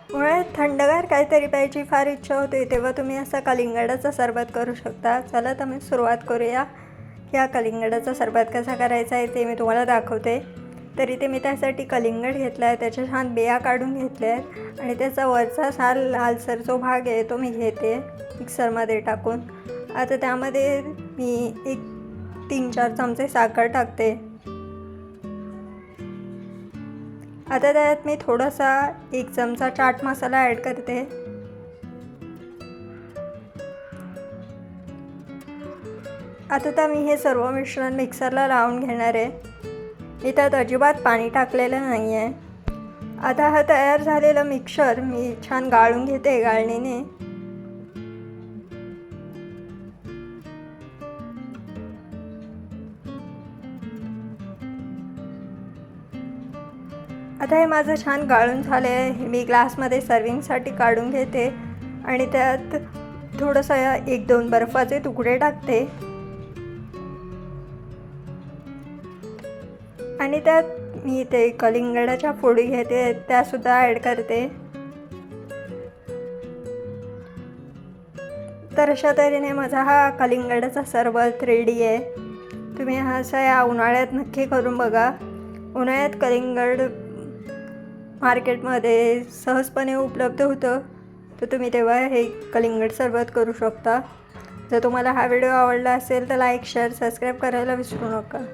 उन्हाळ्यात थंडगार काहीतरी प्यायची फार इच्छा होते, तेव्हा तुम्ही असा कलिंगडाचा सरबत करू शकता. चला तर मी सुरुवात करूया. या कलिंगडाचा सरबत कसा करायचा आहे ते मी तुम्हाला दाखवते. तर इथे मी त्यासाठी कलिंगड घेतला आहे, त्याच्या छान बिया काढून घेतल्या आहेत आणि त्याचा वरचा लालसर जो भाग आहे तो मी घेते मिक्सरमध्ये टाकून. आता त्यामध्ये मी एक 3-4 चमचे साखर टाकते. आता त्यात मी थोडासा 1 चमचा चाट मसाला ॲड करते. आता तर मी हे सर्व मिश्रण मिक्सरला लावून घेणार आहे. मी त्यात अजिबात पाणी टाकलेलं नाही आहे. आता हा तयार झालेला मिक्सर मी छान गाळून घेते गाळणीने. आता हे माझं छान गाळून झालं आहे. हे मी ग्लासमध्ये सर्विंगसाठी काढून घेते आणि त्यात थोडंसं 1-2 बर्फाचे तुकडे टाकते आणि त्यात मी ते कलिंगडाच्या फोडी घेते त्यासुद्धा ॲड करते. तर अशा तऱ्हेने माझा हा कलिंगडाचा सरबत रेडी आहे. तुम्ही हा असा या उन्हाळ्यात नक्की करून बघा. उन्हाळ्यात कलिंगड मार्केटमध्ये सहजपणे उपलब्ध होतं, तर तुम्ही तेव्हा हे कलिंगड सरबत करू शकता. जर तुम्हाला हा व्हिडिओ आवडला असेल तर लाईक, शेअर, सबस्क्राईब करायला विसरू नका.